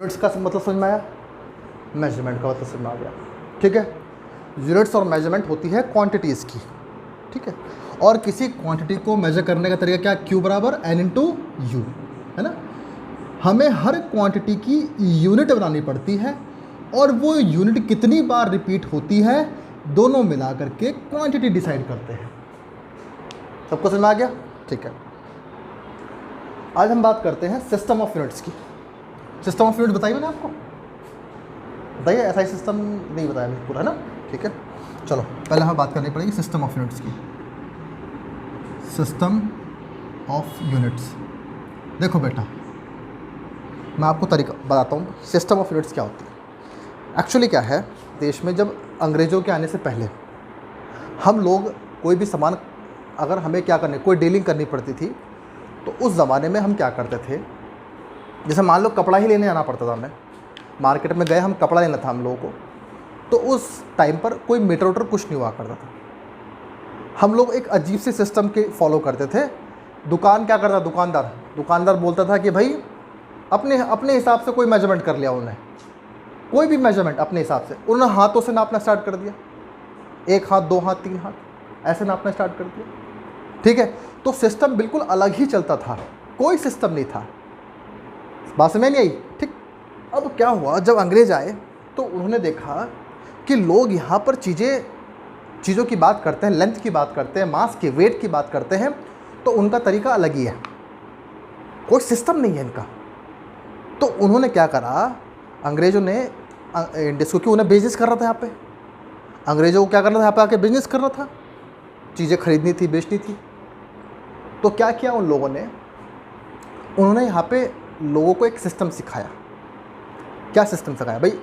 Units का मतलब समझ में आया, मेजरमेंट का मतलब समझ में आ गया। ठीक है, यूनिट्स और मेजरमेंट होती है क्वांटिटीज़ की। ठीक है, और किसी क्वांटिटी को मेजर करने का तरीका क्या, Q बराबर N इंटू यू, है ना। हमें हर क्वांटिटी की यूनिट बनानी पड़ती है और वो यूनिट कितनी बार रिपीट होती है, दोनों मिला करके क्वांटिटी डिसाइड करते हैं। सबको समझ में आ गया? ठीक है, आज हम बात करते हैं सिस्टम ऑफ यूनिट्स की। सिस्टम ऑफ यूनिट बताइए मैंने आपको, बताइए, ऐसा ही सिस्टम नहीं बताया मैंने पूरा, है ना। ठीक है, चलो पहले हमें बात करनी पड़ेगी सिस्टम ऑफ यूनिट्स की। सिस्टम ऑफ यूनिट्स, देखो बेटा मैं आपको तरीका बताता हूँ सिस्टम ऑफ यूनिट्स क्या होती है। एक्चुअली क्या है, देश में जब अंग्रेज़ों के आने से पहले हम लोग कोई भी सामान, अगर हमें क्या करने, कोई डीलिंग करनी पड़ती थी, तो उस ज़माने में हम क्या करते थे, जैसे मान लो कपड़ा ही लेने आना पड़ता था, हमें मार्केट में गए, हम कपड़ा लेना था हम लोगों को, तो उस टाइम पर कोई मीटर वीटर कुछ नहीं हुआ करता था। हम लोग एक अजीब से सिस्टम के फॉलो करते थे। दुकान क्या करता, दुकानदार बोलता था कि भाई अपने हिसाब से कोई मेजरमेंट कर लिया उन्होंने, कोई भी मेजरमेंट अपने हिसाब से, उन्होंने हाथों से नापना स्टार्ट कर दिया, 1 हाथ 2 हाथ 3 हाथ ऐसे नापना स्टार्ट कर दिया। ठीक है, तो सिस्टम बिल्कुल अलग ही चलता था, कोई सिस्टम नहीं था। बात समझ नहीं आई? ठीक, अब क्या हुआ, जब अंग्रेज आए तो उन्होंने देखा कि लोग यहाँ पर चीज़ों की बात करते हैं, लेंथ की बात करते हैं, मास की, वेट की बात करते हैं, तो उनका तरीका अलग ही है, कोई सिस्टम नहीं है इनका। तो उन्होंने क्या करा, अंग्रेज़ों ने इंडियस, क्योंकि उन्हें बिजनेस कर रहा था यहाँ पे, अंग्रेज़ों को क्या करना था, यहाँ पे आके बिजनेस करना था, चीज़ें खरीदनी थी, बेचनी थी। तो क्या किया उन लोगों ने, उन्होंने यहाँ पे लोगों को एक सिस्टम सिखाया। क्या सिस्टम सिखाया भाई,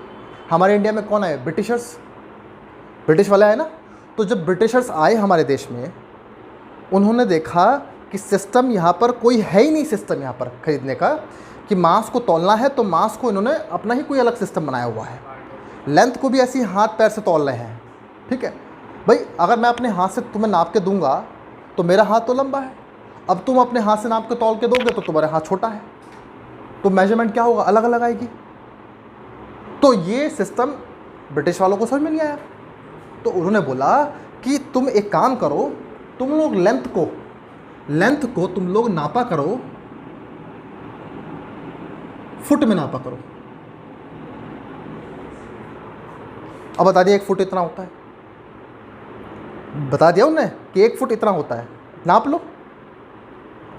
हमारे इंडिया में कौन आए, ब्रिटिश वाले आए ना। तो जब ब्रिटिशर्स आए हमारे देश में, उन्होंने देखा कि सिस्टम यहाँ पर कोई है ही नहीं, सिस्टम यहाँ पर खरीदने का, कि मांस को तौलना है तो मांस को इन्होंने अपना ही कोई अलग सिस्टम बनाया हुआ है, लेंथ को भी ऐसी हाथ पैर से तौल रहे हैं। ठीक है भाई, अगर मैं अपने हाथ से तुम्हें नाप के दूंगा तो मेरा हाथ तो लंबा है, अब तुम अपने हाथ से नाप के तौल के दोगे तो तुम्हारा हाथ छोटा है, तो मेजरमेंट क्या होगा, अलग अलग आएगी। तो ये सिस्टम ब्रिटिश वालों को समझ में नहीं आया, तो उन्होंने बोला कि तुम एक काम करो, तुम लोग लेंथ को तुम लोग नापा करो, फुट में नापा करो। अब बता दिया 1 फुट इतना होता है, बता दिया उन्होंने कि 1 फुट इतना होता है, नाप लो,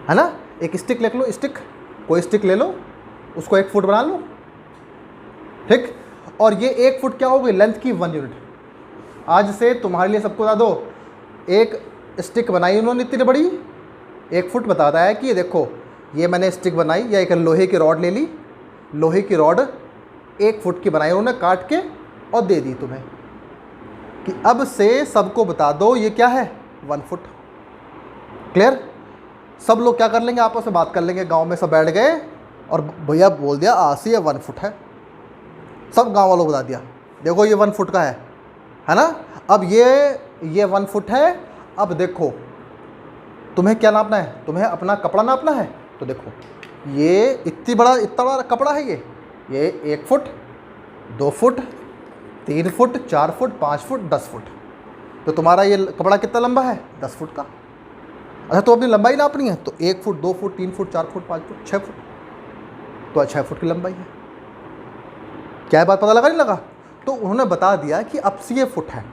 है ना। एक स्टिक ले लो, कोई स्टिक ले लो, उसको 1 फुट बना लो। ठीक, और ये 1 फुट क्या हो गई, लेंथ की 1 यूनिट। आज से तुम्हारे लिए सबको बता दो, एक स्टिक बनाई उन्होंने इतनी बड़ी, 1 फुट बताता है कि ये देखो, ये मैंने स्टिक बनाई, या एक लोहे की रॉड ले ली, लोहे की रॉड 1 फुट की बनाई उन्होंने, काट के और दे दी तुम्हें कि अब से सबको बता दो ये क्या है, 1 फुट। क्लियर? सब लोग क्या कर लेंगे, आपस में बात कर लेंगे, गांव में सब बैठ गए और भैया बोल दिया आज से ये 1 फुट है, सब गांव वालों को बता दिया, देखो ये 1 फुट का है ना। अब ये 1 फुट है, अब देखो तुम्हें क्या नापना है, तुम्हें अपना कपड़ा नापना है, तो देखो ये इतना बड़ा कपड़ा है, ये 1 foot 2 foot 3 foot 4 foot 5 foot 10 foot, तो तुम्हारा ये कपड़ा कितना लंबा है, 10 फुट का। अच्छा, तो अपनी लंबाई नापनी है, तो 1 foot 2 foot 3 foot 4 foot 5 foot 6 foot, तो 6 फुट की लंबाई है। क्या बात पता लगा नहीं लगा? तो उन्होंने बता दिया कि अब से ये फुट है।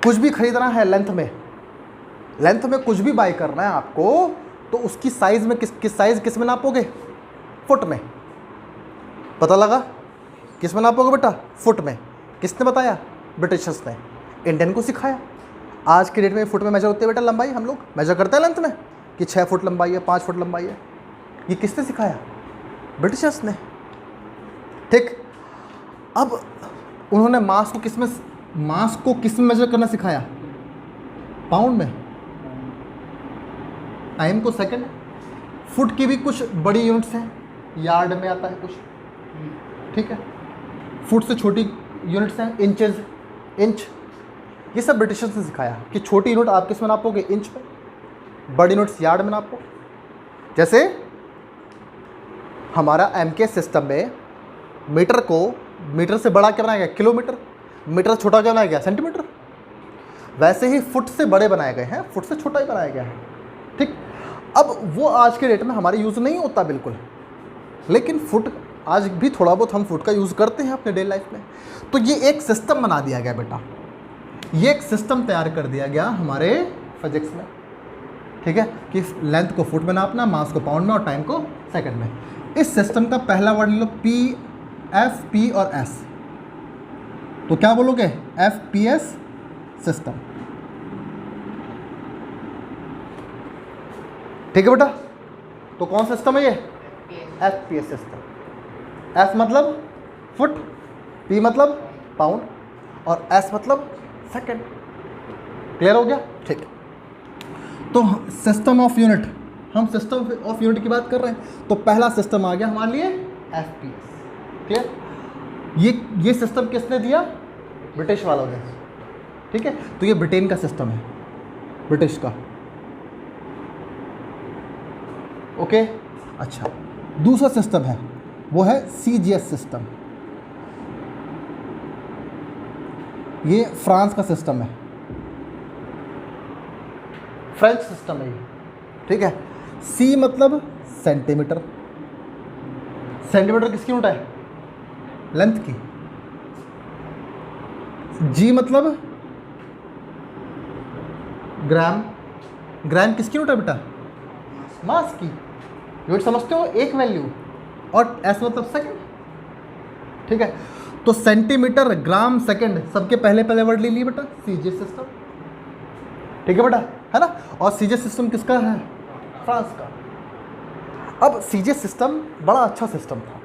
कुछ भी खरीदना है लेंथ में कुछ भी बाय करना है आपको, तो उसकी साइज में किस साइज किस में नापोगे, फुट में। पता लगा? किस में नापोगे बेटा, फुट में। किसने बताया, ब्रिटिशर्स ने, इंडियन को सिखाया। आज के डेट में फुट में मेजर होती है बेटा लंबाई, हम लोग मेजर करते हैं लेंथ में कि 6 फुट लंबाई है, 5 फुट लंबाई है। ये किसने सिखाया, ब्रिटिशर्स ने। ठीक, अब उन्होंने मास को किस में मेजर करना सिखाया, पाउंड में, टाइम को सेकंड, फुट की भी कुछ बड़ी यूनिट्स हैं, यार्ड में आता है कुछ, ठीक है। फुट से छोटी यूनिट्स हैं, इंच, ये सब ब्रिटिशर्स ने सिखाया कि छोटी यूनिट आप किस में नापोगे, इंच में, बड़ी यूनिट्स यार्ड में नापो। जैसे हमारा एमके सिस्टम में मीटर को मीटर से बड़ा क्या बनाया गया, किलोमीटर। मीटर से छोटा क्या बनाया गया, सेंटीमीटर। वैसे ही फुट से बड़े बनाए गए हैं, फुट से छोटा ही बनाया गया है, ठीक। अब वो आज के डेट में हमारे यूज़ नहीं होता बिल्कुल, लेकिन फुट आज भी थोड़ा बहुत हम फुट का यूज़ करते हैं अपने डेली लाइफ में। तो ये एक सिस्टम बना दिया गया बेटा, ये एक सिस्टम तैयार कर दिया गया हमारे फिजिक्स में, ठीक है, कि लेंथ को फुट में नापना, मास को पाउंड में और टाइम को सेकंड में। इस सिस्टम का पहला वर्ड ले लो पी, एफ, पी और एस। तो क्या बोलोगे, एफ पी एस सिस्टम, ठीक है बेटा। तो कौन सा सिस्टम है ये, F P S system. F मतलब फुट, पी मतलब पाउंड और एस मतलब सेकंड। क्लियर हो गया, ठीक। तो सिस्टम ऑफ यूनिट, हम सिस्टम ऑफ यूनिट की बात कर रहे हैं, तो पहला सिस्टम आ गया हमारे लिए एफ पी एस। क्लियर। ये सिस्टम किसने दिया, ब्रिटिश वालों ने, ठीक है। तो ये ब्रिटेन का सिस्टम है, ब्रिटिश का, ओके। अच्छा, दूसरा सिस्टम है वो है सी जी एस सिस्टम, ये फ्रांस का सिस्टम है, फ्रेंच सिस्टम है ये, ठीक है। सी मतलब सेंटीमीटर, सेंटीमीटर किसकी यूनिट है, लेंथ की। जी मतलब ग्राम, ग्राम किसकी यूनिट है बेटा, मास की। यूनिट समझते हो, एक वैल्यू। और एस मतलब सेकंड, ठीक है। तो सेंटीमीटर, ग्राम, सेकंड सबके पहले पहले वर्ड ले लिए बेटा, सीजे सिस्टम, ठीक है बेटा, है ना। और सीजे सिस्टम किसका है, फ्रांस का। अब सीजे सिस्टम बड़ा अच्छा सिस्टम था,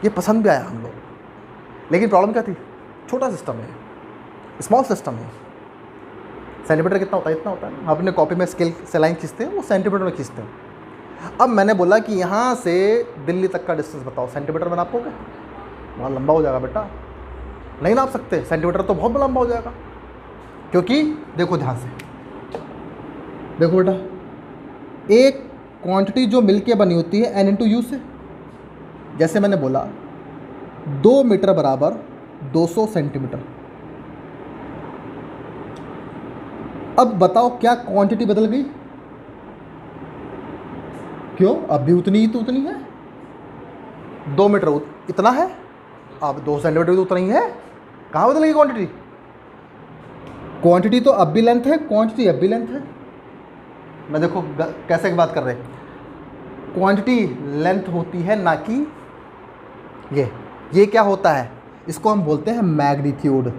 ये पसंद भी आया हम लोग, लेकिन प्रॉब्लम क्या थी, छोटा सिस्टम है, स्मॉल सिस्टम है। सेंटीमीटर कितना होता है, इतना होता है। अपने कॉपी में स्केल से लाइन खींचते हैं, वो सेंटीमीटर में खींचते हैं। अब मैंने बोला कि यहाँ से दिल्ली तक का डिस्टेंस बताओ, सेंटीमीटर में नापोगे, बहुत लंबा हो जाएगा बेटा, नहीं नाप सकते, सेंटीमीटर तो बहुत लंबा हो जाएगा। क्योंकि देखो ध्यान से, देखो बेटा, एक क्वांटिटी जो मिलके बनी होती है एन इंटू यू से, जैसे मैंने बोला 2 मीटर बराबर 200 सेंटीमीटर। अब बताओ क्या क्वांटिटी बदल गई, क्यों, अब भी उतनी ही तो उतनी है, 2 मीटर इतना है, अब 2 सेंटीमीटर तो उतना ही है, कहाँ बदल गई क्वांटिटी। क्वांटिटी तो अब भी लेंथ है, क्वांटिटी अब भी लेंथ है। मैं देखो कैसे बात कर रहे हैं, क्वांटिटी लेंथ होती है ना कि ये क्या होता है, इसको हम बोलते हैं मैग्नीट्यूड।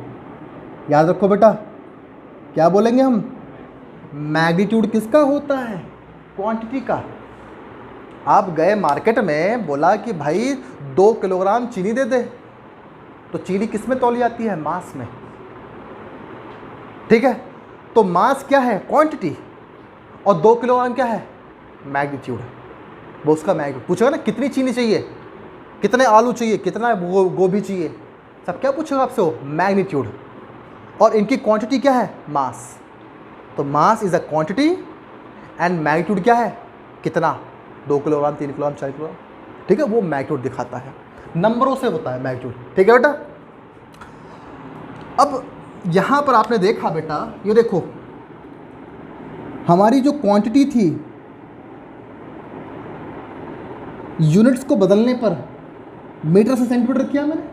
याद रखो बेटा, क्या बोलेंगे हम, मैग्नीट्यूड किसका होता है, क्वांटिटी का। आप गए मार्केट में, बोला कि भाई 2 किलोग्राम चीनी दे दे, तो चीनी किस में तौली जाती है, मास में, ठीक है। तो मास क्या है, क्वांटिटी, और 2 किलोग्राम क्या है, मैग्नीट्यूड। वो उसका मैग्नीट्यूड पूछेगा ना, कितनी चीनी चाहिए, कितने आलू चाहिए, कितना गोभी चाहिए, सब क्या पूछेगा आपसे, वो मैग्नीट्यूड। और इनकी क्वांटिटी क्या है, मास। तो mass is a quantity and magnitude क्या है, कितना, 2 किलोग्राम, 3 किलोग्राम, 4 किलोग्राम, ठीक है। वो मैग्नीट्यूड दिखाता है, नंबरों से होता है मैग्नीट्यूड, ठीक है बेटा। अब यहाँ पर आपने देखा बेटा, ये देखो हमारी जो क्वांटिटी थी, यूनिट्स को बदलने पर, मीटर से सेंटीमीटर किया मैंने,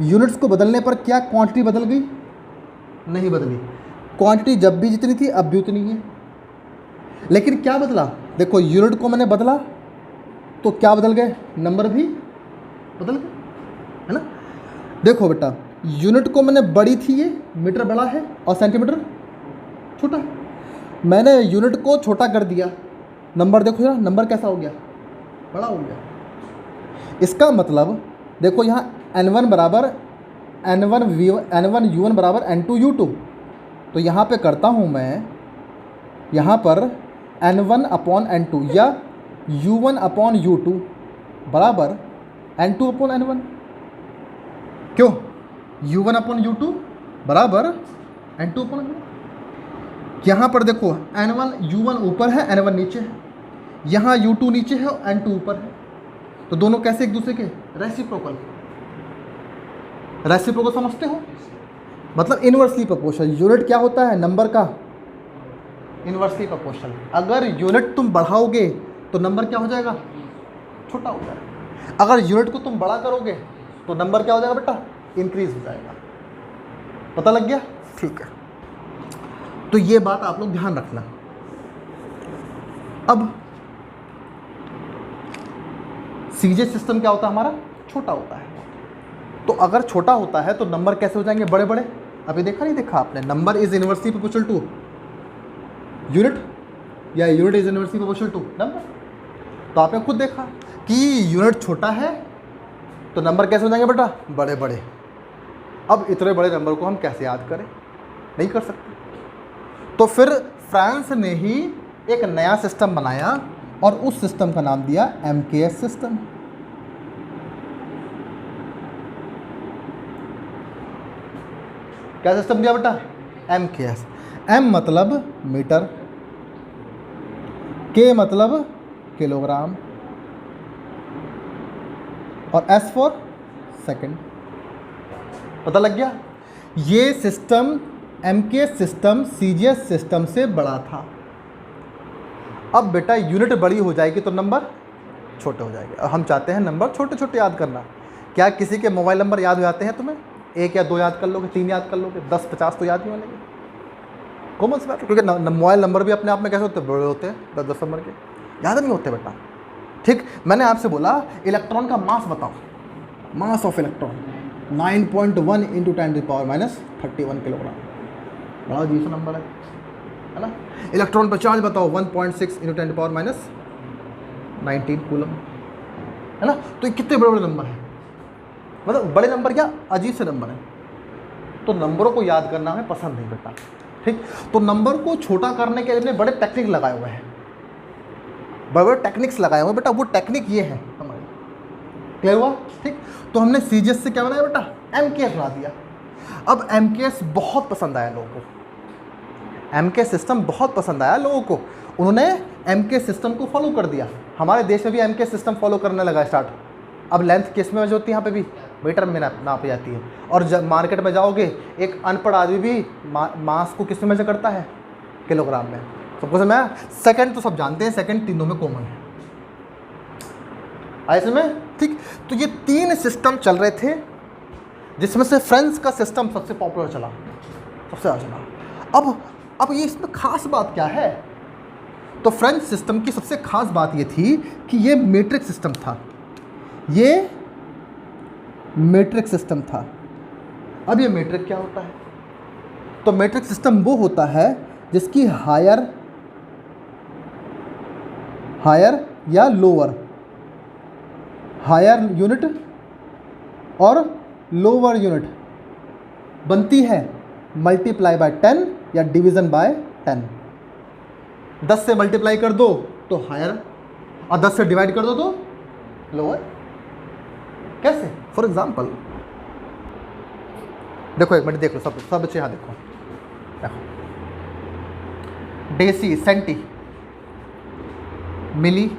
यूनिट्स को बदलने पर क्या क्वांटिटी बदल गई, नहीं बदली। क्वांटिटी जब भी जितनी थी अब भी उतनी है, लेकिन क्या बदला, देखो यूनिट को मैंने बदला तो क्या बदल गए, नंबर भी बदल गए, है ना। देखो बेटा, यूनिट को मैंने, बड़ी थी ये, मीटर बड़ा है और सेंटीमीटर छोटा है, मैंने यूनिट को छोटा कर दिया, नंबर देखो जरा, नंबर कैसा हो गया, बड़ा हो गया। इसका मतलब देखो यहाँ n1 बराबर n1 u1 बराबर n2 u2, तो यहाँ पे करता हूँ मैं, यहाँ पर n1 अपॉन n2 या u1 अपॉन u2 बराबर n2 अपॉन n1, क्यों, u1 अपॉन u2 बराबर n2 अपॉन n1। यहाँ पर देखो n1 u1 ऊपर है, n1 नीचे है, यहाँ u2 नीचे है और n2 ऊपर है, तो दोनों कैसे एक दूसरे के रेसिप्रोकल, रेसिप्रोकल समझते हो, मतलब इनवर्सली प्रोपोर्शनल। यूनिट क्या होता है? नंबर का इनवर्सली प्रोपोर्शनल। अगर यूनिट तुम बढ़ाओगे तो नंबर क्या हो जाएगा? छोटा हो जाएगा। अगर यूनिट को तुम बड़ा करोगे तो नंबर क्या हो जाएगा बेटा? इंक्रीज हो जाएगा। पता लग गया? ठीक है, तो ये बात आप लोग ध्यान रखना। अब सीजे सिस्टम क्या होता है हमारा? छोटा होता है। तो अगर छोटा होता है तो नंबर कैसे हो जाएंगे? बड़े बड़े। अभी देखा नहीं देखा आपने? Number is inversely proportional to unit, या unit is inversely proportional to number. तो आपने खुद देखा कि यूनिट छोटा है तो नंबर कैसे हो जाएंगे बेटा? बड़े बड़े। अब इतने बड़े नंबर को हम कैसे याद करें? नहीं कर सकते। तो फिर फ्रांस ने ही एक नया सिस्टम बनाया और उस सिस्टम का नाम दिया MKS सिस्टम। क्या सिस्टम दिया बेटा? MKS। M मतलब मीटर, K मतलब किलोग्राम, और S फॉर सेकंड। पता लग गया? ये system MKS system CGS system से बड़ा था। अब बेटा यूनिट बड़ी हो जाएगी तो नंबर छोटे हो जाएंगे। अब हम चाहते हैं नंबर छोटे छोटे याद करना। क्या किसी के मोबाइल नंबर याद हो जाते हैं तुम्हें? 1 या 2 याद कर लोगे, 3 याद कर लोगे, 10 50 तो याद नहीं होंगे। कॉमन सी बात है, क्योंकि मोबाइल नंबर भी अपने आप में कैसे होते हैं? बड़े होते हैं, 10 नंबर के याद नहीं होते बेटा। ठीक, मैंने आपसे बोला इलेक्ट्रॉन का मास बताओ। Mass of electron 9.1 into 10⁻31 kilogram. बड़ा अजीब सा नंबर है ना? इलेक्ट्रॉन पर चार्ज बताओ 1.6 इंटू 10⁻19 कूलम, है ना? तो ये कितने बड़े बड़े नंबर हैं, मतलब बड़े नंबर क्या अजीब से नंबर हैं। तो नंबरों को याद करना हमें पसंद नहीं बेटा। ठीक, तो नंबर को छोटा करने के लिए बड़े टेक्निक लगाए हुए हैं, बड़े बड़े टेक्निक्स लगाए हुए हैं बेटा। वो टेक्निक ये है हमारे, क्लियर हुआ? ठीक, तो हमने CGS से क्या बनाया बेटा? MKS बना दिया। अब MKS बहुत पसंद आया लोगों को, MKS सिस्टम बहुत पसंद आया लोगों को। उन्होंने MKS सिस्टम को फॉलो कर दिया। हमारे देश में भी MKS सिस्टम फॉलो करने लगा स्टार्ट। अब लेंथ किस में जो होती है? यहाँ पे भी मीटर में नापी जाती है। और जब मार्केट में जाओगे एक अनपढ़ आदमी भी मास को किस में मेजर करता है? किलोग्राम में। सबको समझ आया? सेकंड तो सब जानते हैं, सेकंड तीनों में कॉमन है। ऐसे में ठीक, तो ये 3 सिस्टम चल रहे थे जिसमें से फ्रेंच का सिस्टम सबसे पॉपुलर चला, सबसे ज़्यादा चला। अब ये इसमें खास बात क्या है? तो फ्रेंच सिस्टम की सबसे खास बात ये थी कि ये मीट्रिक सिस्टम था, ये मीट्रिक सिस्टम था। अब ये मीट्रिक क्या होता है? तो मीट्रिक सिस्टम वो होता है जिसकी हायर या लोअर, हायर यूनिट और लोअर यूनिट बनती है मल्टीप्लाई बाय 10 या डिवीज़न बाय 10। 10 से मल्टीप्लाई कर दो तो हायर, और 10 से डिवाइड कर दो तो लोअर। कैसे? फॉर एग्जाम्पल देखो, एक मिनट देख लो, सब बच्चे यहाँ देखो, डेसी, सेंटी, मिली।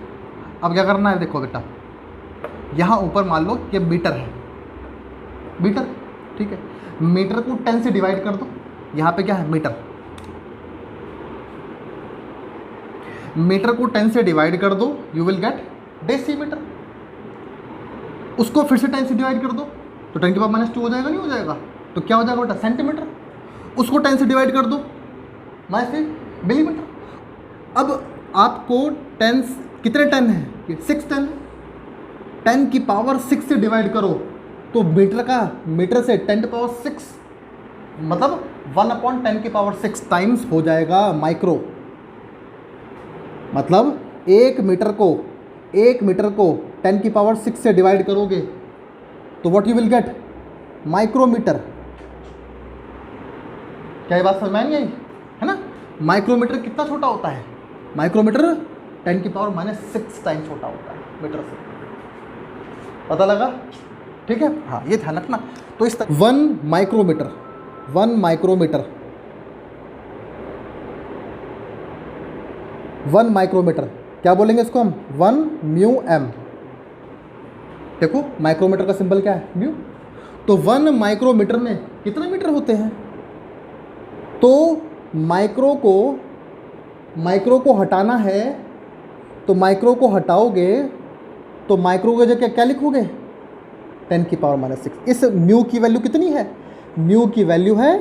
अब क्या करना है? देखो बेटा, यहाँ ऊपर मान लो ये मीटर है, मीटर, ठीक है। मीटर को 10 से डिवाइड कर दो, यहाँ पे क्या है? मीटर। मीटर को 10 से डिवाइड कर दो, यू विल गेट डेसीमीटर। उसको फिर से 10 से डिवाइड कर दो तो 10⁻² हो जाएगा, नहीं हो जाएगा? तो क्या हो जाएगा बेटा? सेंटीमीटर। उसको 10 से डिवाइड कर दो, -3 मिलीमीटर। अब आपको 10 कितने 10 है? 6 10 है। 10 की पावर 6 से डिवाइड करो तो मीटर से 10⁻6 मतलब 1/10⁻6 टाइम्स हो जाएगा माइक्रो। मतलब 1 मीटर को 10⁻6 से डिवाइड करोगे तो what you will get? Micrometre. क्या ये बात समझ में आई? है ना? माइक्रोमीटर कितना छोटा होता है? माइक्रोमीटर 10⁻6 टाइम छोटा होता है मीटर से। पता लगा? ठीक है, हाँ, ये ध्यान रखना। तो इस 1 माइक्रोमीटर क्या बोलेंगे इसको हम? 1 μm। देखो माइक्रोमीटर का सिंबल क्या है? म्यू। तो 1 माइक्रोमीटर में कितने मीटर होते हैं? तो माइक्रो को हटाना है, तो माइक्रो को हटाओगे तो माइक्रो की जगह क्या लिखोगे? 10⁻⁻6। इस म्यू की वैल्यू कितनी है? म्यू की वैल्यू है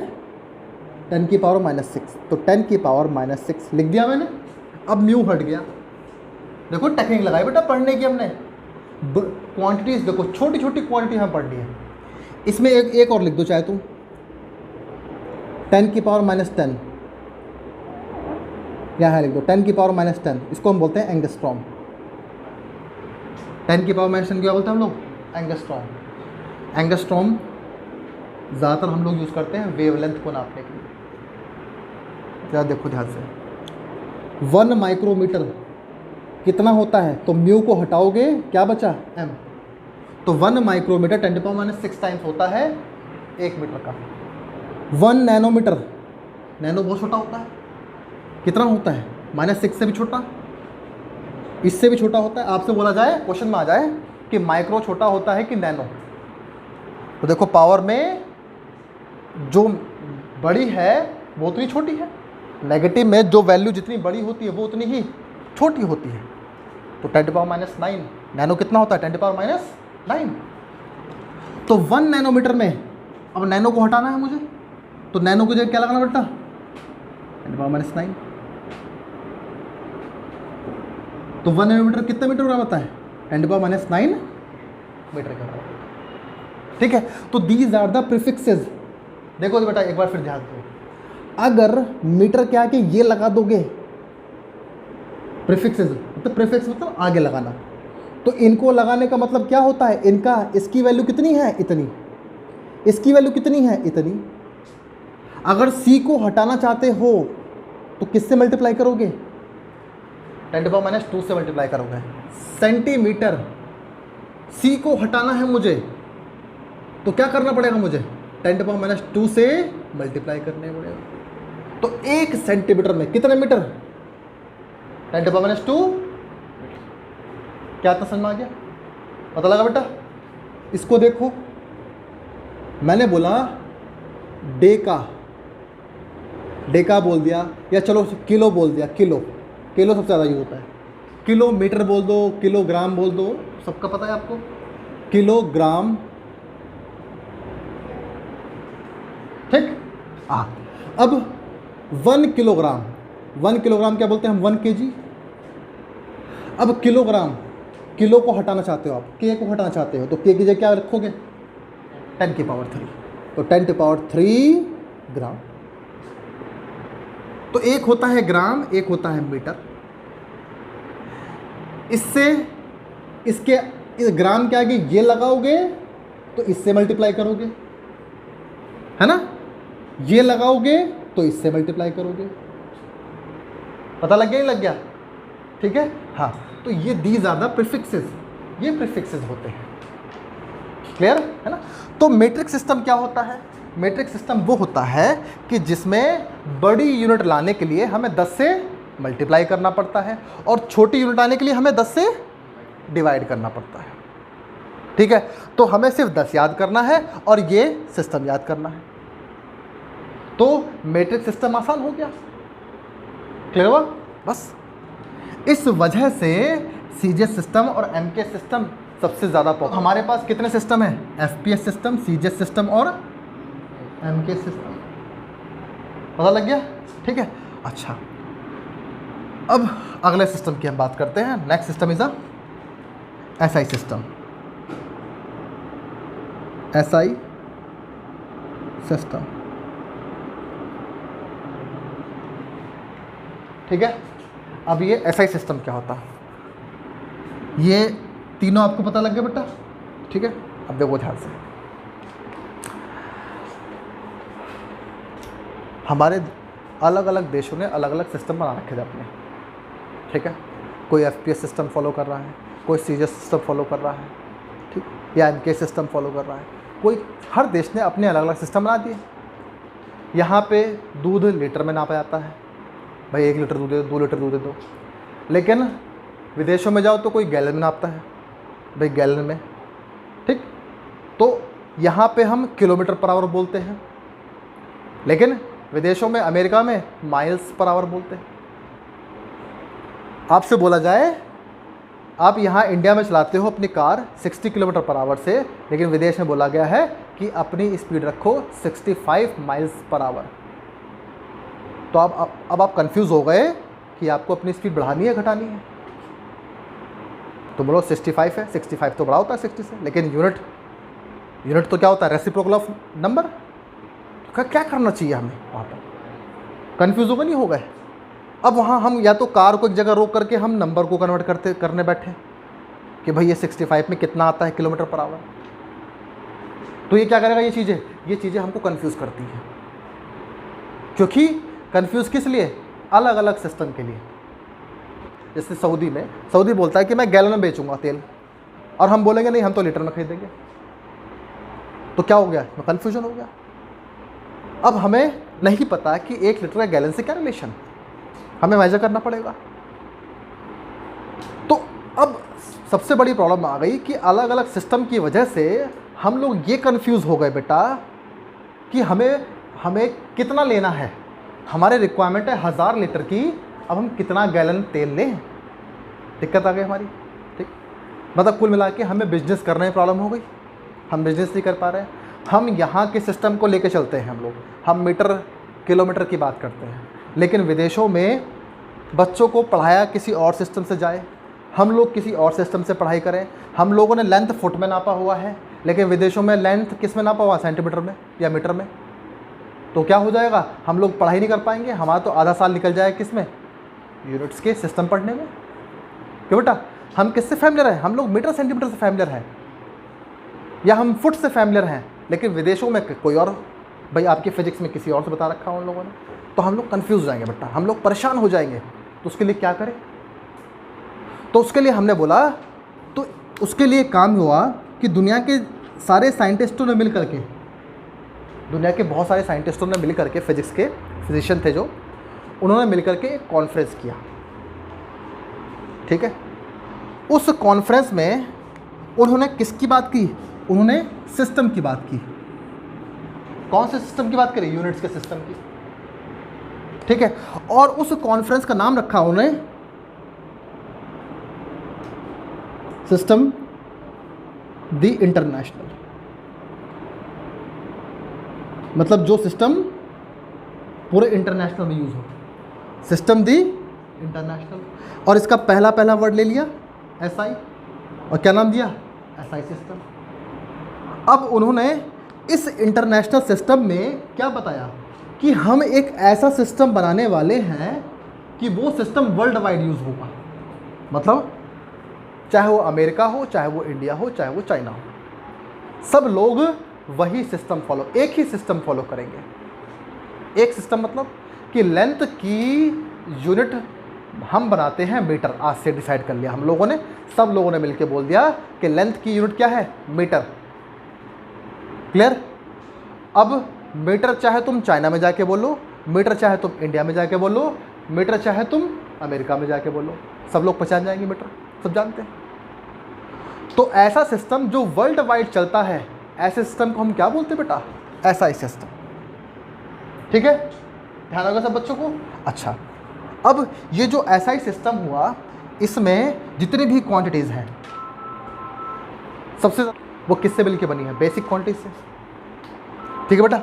10⁻⁻6, तो 10⁻⁻6 लिख दिया मैंने। अब म्यू हट गया। देखो टेक्निक लगाई बेटा पढ़ने की हमने। क्वांटिटीज देखो, छोटी छोटी क्वांटिटी हमें पढ़नी है। इसमें एक और लिख दो चाहे तुम, 10⁻⁻10 यहाँ लिख दो, 10⁻⁻10। इसको हम बोलते हैं एंगस्ट्रॉम। 10⁻⁻10 क्या बोलते हैं हम लोग? एंगस्ट्रॉम। एंगस्ट्रॉम ज़्यादातर हम लोग यूज़ करते हैं वेवलेंथ को नापने के लिए। क्या देखो ध्यान से, 1 माइक्रोमीटर कितना होता है? तो म्यू को हटाओगे क्या बचा? m। तो 1 माइक्रोमीटर 10⁻⁻6 टाइम्स होता है 1 मीटर का। 1 नैनोमीटर, नैनो बहुत छोटा होता है, कितना होता है? -6 से भी छोटा, इससे भी छोटा होता है। आपसे बोला जाए, क्वेश्चन में आ जाए कि माइक्रो छोटा होता है कि नैनो, तो देखो पावर में जो बड़ी है वो उतनी छोटी है, नेगेटिव में जो वैल्यू जितनी बड़ी होती है वो उतनी ही छोटी होती है। तो 10⁻⁹ नैनो कितना होता है? 10⁻⁹। तो 1 नैनोमीटर में, अब नैनो को हटाना है मुझे, तो नैनो को जगह क्या लगाना बेटा? 10⁻⁹। तो 1 नैनोमीटर कितने मीटर का होता है? 10⁻⁹ मीटर का। ठीक है, तो दीज आर द प्रीफिक्सेस। देखो बेटा एक बार फिर ध्यान दो, अगर मीटर क्या कि ये लगा दोगे प्रीफिक्सेस, मतलब प्रीफिक्स मतलब आगे लगाना, तो इनको लगाने का मतलब क्या होता है? इनका, इसकी वैल्यू कितनी है? इतनी। इसकी वैल्यू कितनी है? इतनी। अगर c को हटाना चाहते हो तो किससे मल्टीप्लाई करोगे? 10⁻⁻2 से मल्टीप्लाई करोगे। सेंटीमीटर c को हटाना है मुझे, तो क्या करना पड़ेगा मुझे? 10⁻⁻2 से मल्टीप्लाई करने पड़ेगा। तो 1 सेंटीमीटर में कितने मीटर? 10⁻⁻2। क्या समझ में आ गया? पता लगा बेटा? इसको देखो, मैंने बोला डेका बोल दिया, या चलो किलो बोल दिया। किलो सबसे ज़्यादा यूज होता है। किलोमीटर बोल दो, किलोग्राम बोल दो, सबका पता है आपको। किलोग्राम, ठीक। अब 1 किलोग्राम, 1 किलोग्राम क्या बोलते हैं हम? 1 kg। अब किलोग्राम, किलो को हटाना चाहते हो आप, के को हटाना चाहते हो, तो के की जगह क्या रखोगे? 10⁻3। तो 10⁻3 ग्राम। तो एक होता है ग्राम, एक होता है मीटर। इससे इसके इस ग्राम के आगे ये लगाओगे तो इससे मल्टीप्लाई करोगे, है ना? ये लगाओगे तो इससे मल्टीप्लाई करोगे। पता लग गया? ही लग गया? ठीक है, हाँ। तो ये दीज आर द प्रीफिक्सेस, ये प्रीफिक्सेस होते हैं। क्लियर है ना? तो मैट्रिक सिस्टम क्या होता है? मैट्रिक सिस्टम वो होता है कि जिसमें बड़ी यूनिट लाने के लिए हमें 10 से मल्टीप्लाई करना पड़ता है और छोटी यूनिट आने के लिए हमें 10 से डिवाइड करना पड़ता है। ठीक है, तो हमें सिर्फ 10 याद करना है और ये सिस्टम याद करना है, तो मैट्रिक सिस्टम आसान हो गया। क्लियर हुआ? बस इस वजह से सीजीएस सिस्टम और एमके सिस्टम सबसे ज़्यादा पॉपुलर। हमारे पास कितने सिस्टम हैं? एफपीएस सिस्टम, सीजीएस सिस्टम और एमके सिस्टम। पता लग गया? ठीक है, अच्छा। अब अगले सिस्टम की हम बात करते हैं। Next system is SI system. SI system, ठीक है। अब ये एसआई सिस्टम क्या होता है? ये तीनों आपको पता लग गया बेटा? ठीक है, अब देखो ध्यान से। हमारे अलग अलग देशों ने अलग अलग सिस्टम बना रखे थे अपने, ठीक है। कोई एफपीएस सिस्टम फॉलो कर रहा है, कोई सीजीएस सिस्टम फॉलो कर रहा है, ठीक, या एमके सिस्टम फॉलो कर रहा है कोई। हर देश ने अपने अलग अलग सिस्टम बना दिए। यहाँ पे दूध लीटर में नापा जाता है, भाई 1 लीटर दूध दे दो, 2 लीटर दूध दे दो। लेकिन विदेशों में जाओ तो कोई गैलन में नापता है, भाई गैलन में, ठीक। तो यहाँ पे हम किलोमीटर पर आवर बोलते हैं, लेकिन विदेशों में, अमेरिका में माइल्स पर आवर बोलते हैं। आपसे बोला जाए आप यहाँ इंडिया में चलाते हो अपनी कार 60 किलोमीटर पर आवर से, लेकिन विदेश में बोला गया है कि अपनी स्पीड रखो 65 माइल्स पर आवर। तो अब आप कंफ्यूज हो गए कि आपको अपनी स्पीड बढ़ानी है घटानी है। तो बोलो 65 है, 65 तो बड़ा होता है 60 से, लेकिन यूनिट तो क्या होता है, रेसिप्रोकल ऑफ नंबर। क्या करना चाहिए हमें वहाँ पर? कन्फ्यूज होगा, नहीं हो गए? अब वहाँ हम या तो कार को एक जगह रोक करके हम नंबर को कन्वर्ट करने बैठे कि भाई ये 65 में कितना आता है किलोमीटर पर आवर। तो ये क्या करेगा, ये चीज़ें हमको कंफ्यूज करती हैं। क्योंकि कंफ्यूज किस लिए? अलग अलग सिस्टम के लिए। जैसे सऊदी बोलता है कि मैं गैलन में बेचूंगा तेल, और हम बोलेंगे नहीं हम तो लीटर में खरीदेंगे। तो क्या हो गया, कन्फ्यूजन हो गया। अब हमें नहीं पता कि 1 लीटर का गैलन से क्या रिलेशन, हमें मेजर करना पड़ेगा। तो अब सबसे बड़ी प्रॉब्लम आ गई कि अलग अलग सिस्टम की वजह से हम लोग ये कंफ्यूज हो गए बेटा कि हमें कितना लेना है। हमारे रिक्वायरमेंट है 1000 लीटर की, अब हम कितना गैलन तेल लें, दिक्कत आ गई हमारी। ठीक, मतलब कुल मिला के हमें बिजनेस करने में प्रॉब्लम हो गई, हम बिजनेस नहीं कर पा रहे हैं। हम यहाँ के सिस्टम को लेके चलते हैं हम मीटर किलोमीटर की बात करते हैं, लेकिन विदेशों में बच्चों को पढ़ाया किसी और सिस्टम से जाए, हम लोग किसी और सिस्टम से पढ़ाई करें। हम लोगों ने लेंथ फुट में नापा हुआ है, लेकिन विदेशों में लेंथ किस में नापा हुआ, सेंटीमीटर में या मीटर में। तो क्या हो जाएगा, हम लोग पढ़ाई नहीं कर पाएंगे, हमारा तो आधा साल निकल जाएगा किस में, यूनिट्स के सिस्टम पढ़ने में। क्यों बेटा, हम किससे फैमिलियर हैं, हम लोग मीटर सेंटीमीटर से फैमिलियर हैं, या हम फुट से फैमिलियर हैं, लेकिन विदेशों में कोई और, भाई आपकी फिजिक्स में किसी और से बता रखा है उन लोगों ने। तो हम लोग कन्फ्यूज हो जाएंगे बेटा, हम लोग परेशान हो जाएंगे। तो उसके लिए क्या करें? तो उसके लिए हमने बोला, तो उसके लिए काम हुआ कि दुनिया के सारे साइंटिस्टों ने मिल करके, दुनिया के बहुत सारे साइंटिस्टों ने मिल करके, फिजिक्स के फिजिशियन थे जो, उन्होंने मिल करके एक कॉन्फ्रेंस किया। ठीक है, उस कॉन्फ्रेंस में उन्होंने किसकी बात की, उन्होंने सिस्टम की बात की। कौन से सिस्टम की बात करी, यूनिट्स के सिस्टम की। ठीक है, और उस कॉन्फ्रेंस का नाम रखा उन्होंने सिस्टम द इंटरनेशनल। मतलब जो सिस्टम पूरे इंटरनेशनल में यूज हो, सिस्टम द इंटरनेशनल। और इसका पहला वर्ड ले लिया SI, और क्या नाम दिया, SI सिस्टम। अब उन्होंने इस इंटरनेशनल सिस्टम में क्या बताया कि हम एक ऐसा सिस्टम बनाने वाले हैं कि वो सिस्टम वर्ल्ड वाइड यूज़ होगा। मतलब चाहे वो अमेरिका हो, चाहे वो इंडिया हो, चाहे वो चाइना हो, सब लोग वही सिस्टम फॉलो, एक ही सिस्टम फॉलो करेंगे। एक सिस्टम मतलब कि लेंथ की यूनिट हम बनाते हैं मीटर, आज से डिसाइड कर लिया हम लोगों ने, सब लोगों ने मिलकर बोल दिया कि लेंथ की यूनिट क्या है, मीटर। क्लियर? अब मीटर चाहे तुम चाइना में जाके बोलो, मीटर चाहे तुम इंडिया में जाके बोलो, मीटर चाहे तुम अमेरिका में जाके बोलो, सब लोग पहचान जाएंगे मीटर, सब जानते हैं। तो ऐसा सिस्टम जो वर्ल्ड वाइड चलता है, ऐसे सिस्टम को हम क्या बोलते हैं बेटा, SI सिस्टम। ठीक है, ध्यान होगा सब बच्चों को। अच्छा, अब ये जो SI सिस्टम हुआ, इसमें जितनी भी क्वांटिटीज़ हैं, सबसे वो किससे मिलकर बनी है, बेसिक क्वांटिटीज से। ठीक है बेटा,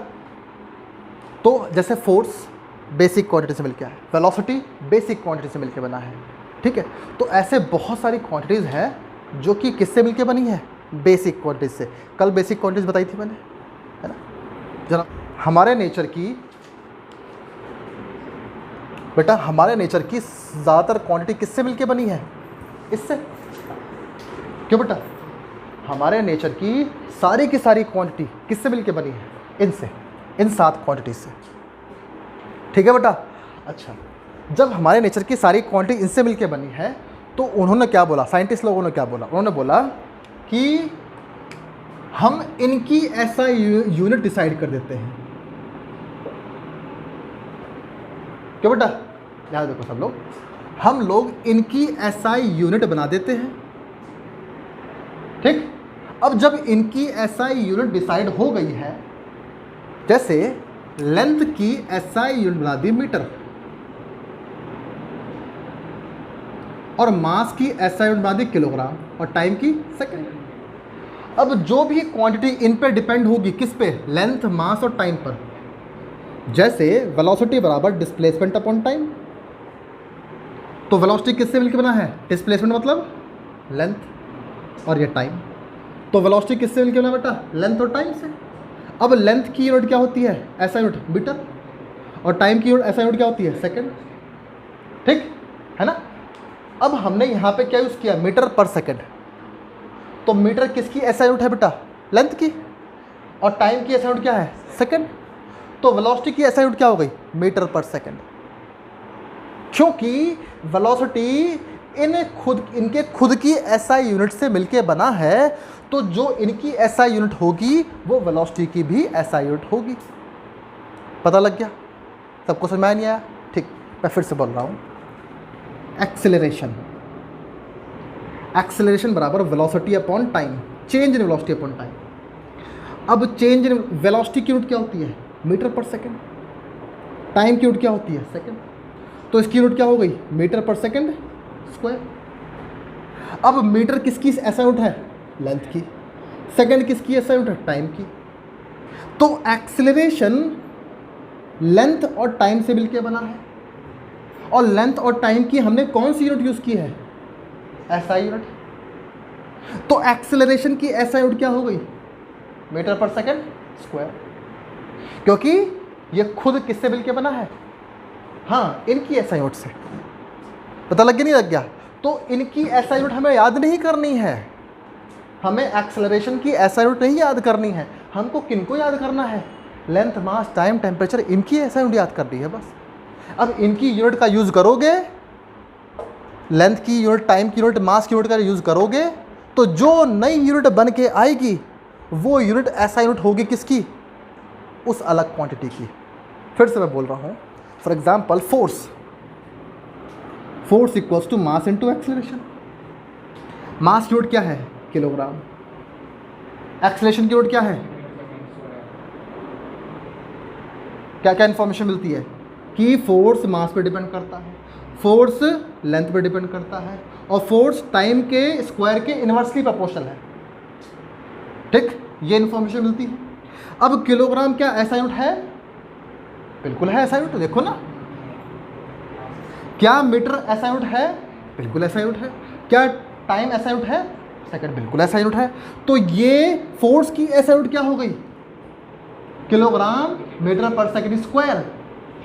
तो जैसे फोर्स बेसिक क्वांटिटी से मिलकर है, वेलोसिटी बेसिक क्वांटिटी से मिलकर बना है। ठीक है, तो ऐसे बहुत सारी क्वांटिटीज़ हैं जो कि किससे मिलकर बनी है, बेसिक क्वांटिटीज से। कल बेसिक क्वांटिटीज बताई थी मैंने, है ना। जरा हमारे नेचर की बेटा, हमारे नेचर की ज़्यादातर क्वांटिटी किससे मिलकर बनी है, इससे। क्यों बेटा, हमारे नेचर की सारी क्वांटिटी किससे मिलकर बनी है, इनसे, इन 7 क्वांटिटीज से। ठीक है बेटा। अच्छा, जब हमारे नेचर की सारी क्वांटिटी इनसे मिलकर बनी है, तो उन्होंने क्या बोला, साइंटिस्ट लोगों ने क्या बोला, उन्होंने बोला कि हम इनकी ऐसा यूनिट डिसाइड कर देते हैं। क्यों बेटा, याद देखो सब लोग, हम लोग इनकी SI यूनिट बना देते हैं। ठीक, अब जब इनकी एसआई यूनिट डिसाइड हो गई है, जैसे लेंथ की एसआई यूनिट बना दी मीटर और मास की एसआई यूनिट बना दी किलोग्राम और टाइम की सेकंड। अब जो भी क्वांटिटी इन पे डिपेंड होगी, किस पे? लेंथ, मास और टाइम पर। जैसे वेलोसिटी बराबर डिस्प्लेसमेंट अपॉन टाइम, तो वेलोसिटी किससे मिलकर बना है? डिस्प्लेसमेंट मतलब लेंथ और ये टाइम। तो वेलोसिटी किससे मिलकर बना बेटा? लेंथ और टाइम से। अब लेंथ की यूनिट क्या होती है? एसआई यूनिट मीटर, और टाइम की यूनिट एसआई यूनिट क्या होती है? सेकंड। ठीक है ना? अब हमने यहाँ पे क्या यूज़ किया? मीटर पर सेकंड। तो मीटर किसकी एसआई यूनिट है बेटा? लेंथ की। और टाइम की एसआई यूनिट क्या है? सेकंड। तो वेलोसिटी की एसआई यूनिट क्या हो गई? मीटर पर सेकंड। क्योंकि वेलोसिटी इनके खुद की एसआई यूनिट से मिलके बना है, तो जो इनकी एसआई यूनिट होगी वो वेलोसिटी की भी एसआई यूनिट होगी। पता लग गया? सबको समझ में नहीं आया? ठीक, मैं फिर से बोल रहा हूँ। एक्सेलरेशन, एक्सेलरेशन बराबर velocity upon time, change in velocity upon time. अब चेंज इन वेलोसिटी की यूनिट क्या होती है? मीटर पर सेकंड। टाइम की यूनिट क्या होती है? सेकंड। तो इसकी यूनिट क्या हो गई? मीटर पर सेकंड स्क्वायर। अब मीटर किसकी एसआई यूनिट है? लेंथ की। सेकंड किसकी एसआई यूनिट है? टाइम की। तो एक्सेलरेशन लेंथ और टाइम से मिलकर बना है, और लेंथ और टाइम की हमने कौन सी यूनिट यूज़ की है? SI unit. तो एक्सेलरेशन की एसआई यूनिट क्या हो गई? मीटर पर सेकंड स्क्वायर, क्योंकि ये खुद किससे मिलके बना है? हाँ, इनकी एसआई यूनिट से। पता लग गया नहीं लग गया? तो इनकी एसआई यूनिट हमें याद नहीं करनी है, हमें एक्सेलरेशन की एसआई यूनिट नहीं याद करनी है। हमको किनको याद करना है? लेंथ, मास, टाइम, टेम्परेचर, इनकी एसआई यूनिट याद करनी है बस। अब इनकी यूनिट का यूज़ करोगे, लेंथ की यूनिट, टाइम की यूनिट, मास की यूनिट का यूज़ करोगे, तो जो नई यूनिट बन के आएगी वो यूनिट एसआई यूनिट होगी किसकी? उस अलग क्वांटिटी की। फिर से मैं बोल रहा हूँ, for example force, force equals to mass into acceleration. Mass की यूनिट क्या है? किलोग्राम। एक्सेलरेशन की यूनिट क्या है? क्या क्या इन्फॉर्मेशन मिलती है? कि फोर्स मास पे डिपेंड करता है, फोर्स लेंथ पे डिपेंड करता है, और फोर्स टाइम के स्क्वायर के इनवर्सली प्रोपोर्शनल है। ठीक, ये इन्फॉर्मेशन मिलती है। अब किलोग्राम क्या एसआई यूनिट है? बिल्कुल है एसआई यूनिट, देखो ना। क्या मीटर एसआई यूनिट है? बिल्कुल एसआई यूनिट है। क्या टाइम एसआई यूनिट है? सेकंड, बिल्कुल एसआई यूनिट है। तो ये फोर्स की एसआई यूनिट क्या हो गई? किलोग्राम मीटर पर सेकंड स्क्वायर।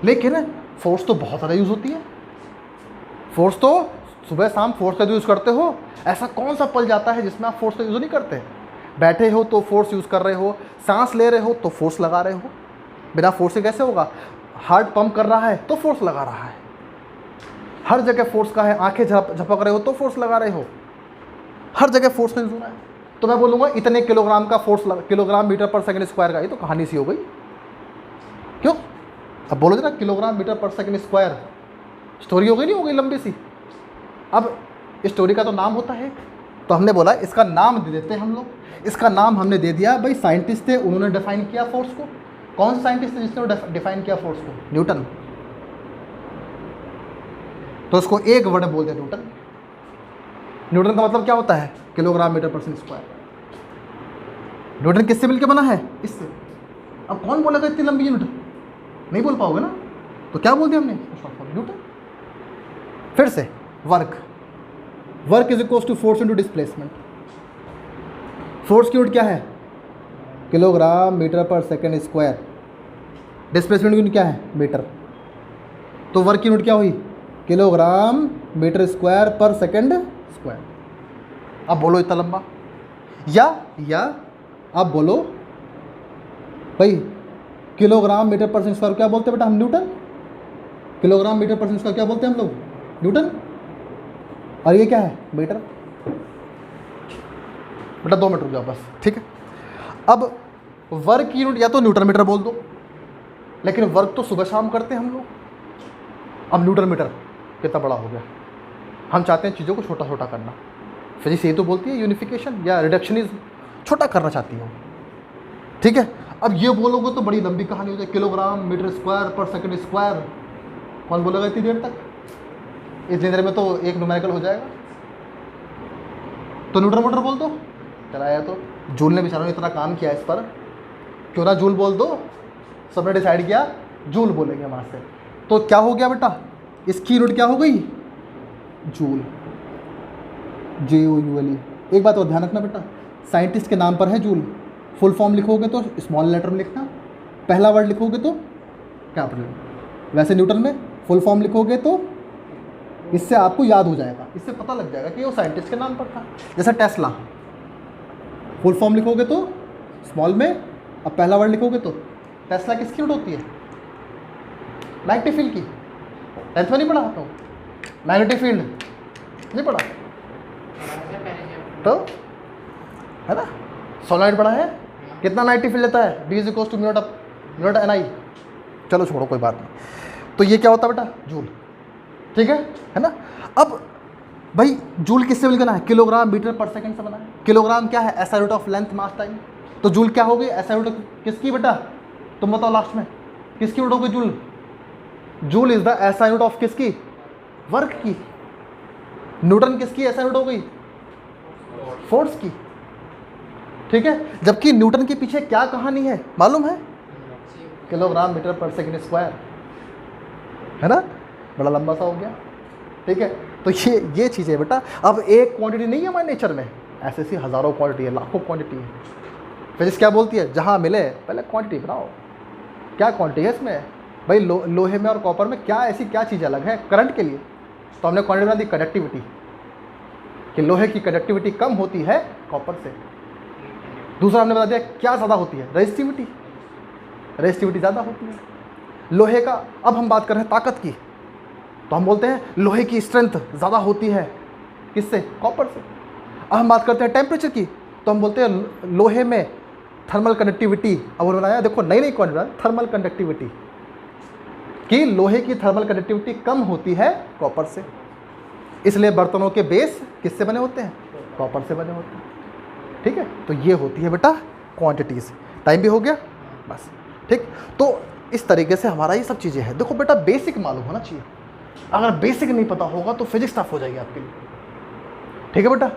लेकिन फोर्स तो बहुत ज़्यादा यूज़ होती है। फोर्स तो सुबह शाम फोर्स का यूज़ करते हो, ऐसा कौन सा पल जाता है जिसमें आप फोर्स का यूज़ नहीं करते? बैठे हो तो फोर्स यूज़ कर रहे हो, सांस ले रहे हो तो फोर्स लगा रहे हो। बिना फोर्स से कैसे होगा? हार्ट पंप कर रहा है तो फोर्स लगा रहा है, हर जगह फोर्स का है। आंखें झपक रहे हो तो फोर्स लगा रहे हो, हर जगह फोर्स का यूज़ हो रहा है। तो मैं बोलूँगा इतने किलोग्राम का फोर्स, किलोग्राम मीटर पर सेकंड स्क्वायर का, ये तो कहानी सी हो गई। क्यों? अब बोलो ना, किलोग्राम मीटर पर सेकंड स्क्वायर, स्टोरी हो गई नहीं हो गई लंबी सी? अब स्टोरी का तो नाम होता है, तो हमने बोला इसका नाम दे देते हैं हम लोग। इसका नाम हमने दे दिया, भाई साइंटिस्ट थे, उन्होंने डिफाइन किया फोर्स को। कौन सा साइंटिस्ट थे जिसने डिफाइन किया फोर्स को? न्यूटन। तो उसको एक वर्ड बोल दे, न्यूटन। न्यूटन का मतलब क्या होता है? किलोग्राम मीटर पर स्क्वायर। न्यूटन किससे मिलकर बना है? इससे। अब कौन बोलेगा इतनी लंबी यूनिट? नहीं बोल पाओगे ना, तो क्या बोल दिया हमने? न्यूटन। फिर से work, work is equals to force into displacement. Force की यूनिट क्या है? किलोग्राम मीटर पर सेकंड स्क्वायर। डिस्प्लेसमेंट की यूनिट क्या है? मीटर। तो वर्क की यूनिट क्या हुई? किलोग्राम मीटर स्क्वायर पर सेकंड स्क्वायर। अब बोलो इतना लंबा, या आप बोलो भाई किलोग्राम मीटर पर स्क्वायर क्या बोलते हैं बेटा हम? न्यूटन। किलोग्राम मीटर पर स्क्वायर क्या बोलते हैं हम लोग? न्यूटन। और ये क्या है? मीटर। बेटा 2 मिनट रुक जाओ बस, ठीक है। अब वर्क की यूनिट या तो न्यूटन मीटर बोल दो, लेकिन वर्क तो सुबह शाम करते हैं हम लोग। अब न्यूटन मीटर कितना बड़ा हो गया, हम चाहते हैं चीज़ों को छोटा छोटा करना। फिजिक्स ये तो बोलती है यूनिफिकेशन या रिडक्शनिज्म। छोटा करना चाहती हो, ठीक है। अब ये बोलोगे तो बड़ी लंबी कहानी हो जाए, किलोग्राम मीटर स्क्वायर पर सेकंड स्क्वायर, कौन बोलेगा इतनी देर तक? इतनी देर में तो एक न्यूमेरिकल हो जाएगा। तो न्यूटन मोटर बोल दो, चलाया। तो जूल ने बेचारों ने इतना काम किया इस पर, क्यों ना जूल बोल दो। सबने डिसाइड किया जूल बोलेंगे वहाँ से। तो क्या हो गया बेटा, इसकी यूनिट क्या हो गई? Joule, JOULE। एक बात और ध्यान रखना बेटा, साइंटिस्ट के नाम पर है जूल। फुल फॉर्म लिखोगे तो स्मॉल लेटर में लिखना, पहला वर्ड लिखोगे तो कैपिटल। वैसे न्यूटन में फुल फॉर्म लिखोगे तो इससे आपको याद हो जाएगा, इससे पता लग जाएगा कि वो साइंटिस्ट के नाम पर था। जैसे टेस्ला, फुल फॉर्म लिखोगे तो स्मॉल में, अब पहला वर्ड लिखोगे तो टेस्ला किसकी यूनिट होती है? मैग्नेटिक फील्ड की। 10th में नहीं पढ़ा तो मैग्नेटिक फील्ड नहीं पढ़ा तो, है ना। सोलनॉइड पढ़ा है, कितना मैग्नेटिक फील्ड लेता है? B = mu naught NI। चलो छोड़ो कोई बात नहीं। तो ये क्या होता है बेटा? जूल, ठीक है ना। अब भाई जूल किससे मिलकर बना है? किलोग्राम मीटर पर सेकंड से बना है। किलोग्राम क्या है? SI root of length mass time. तो जूल क्या होगी? SI रूट किसकी बेटा? तुम बताओ लास्ट में किसकी रूट होगी joule? Joule is the SI root of किसकी? वर्क की। न्यूटन किसकी SI रूट हो गई? फोर्स की, ठीक है। जबकि न्यूटन के पीछे क्या कहानी है मालूम है? किलोग्राम मीटर पर सेकंड स्क्वायर, है ना। बड़ा लंबा सा हो गया, ठीक है। तो ये चीज़ है बेटा। अब एक क्वांटिटी नहीं है हमारे नेचर में, ऐसे ऐसी हज़ारों क्वांटिटी है, लाखों क्वांटिटी है। फिजिक्स क्या बोलती है? जहाँ मिले पहले क्वांटिटी बनाओ। क्या क्वांटिटी है इसमें भाई? लोहे में और कॉपर में क्या ऐसी क्या चीज़ अलग है करंट के लिए? तो हमने क्वांटिटी बना दी कंडक्टिविटी, कि लोहे की कंडक्टिविटी कम होती है कॉपर से। दूसरा हमने बता दिया क्या ज़्यादा होती है? रेजिस्टिविटी, रेजिस्टिविटी ज़्यादा होती है लोहे का। अब हम बात कर रहे हैं ताकत की, तो हम बोलते हैं लोहे की स्ट्रेंथ ज़्यादा होती है किससे? कॉपर से। अब हम बात करते हैं टेम्परेचर की, तो हम बोलते हैं लोहे में थर्मल कंडक्टिविटी। अब उन्होंने बनाया, देखो नई नई क्वांटिटी, थर्मल कंडक्टिविटी, कि लोहे की थर्मल कंडक्टिविटी कम होती है कॉपर से। इसलिए बर्तनों के बेस किससे बने होते हैं? कॉपर से बने होते हैं, ठीक है। तो ये होती है बेटा क्वांटिटीज़। टाइम भी हो गया बस, ठीक। तो इस तरीके से हमारा ये सब चीज़ें हैं। देखो बेटा बेसिक मालूम होना चाहिए, अगर बेसिक नहीं पता होगा तो फिजिक्स टफ हो जाएगी आपके लिए, ठीक है बेटा।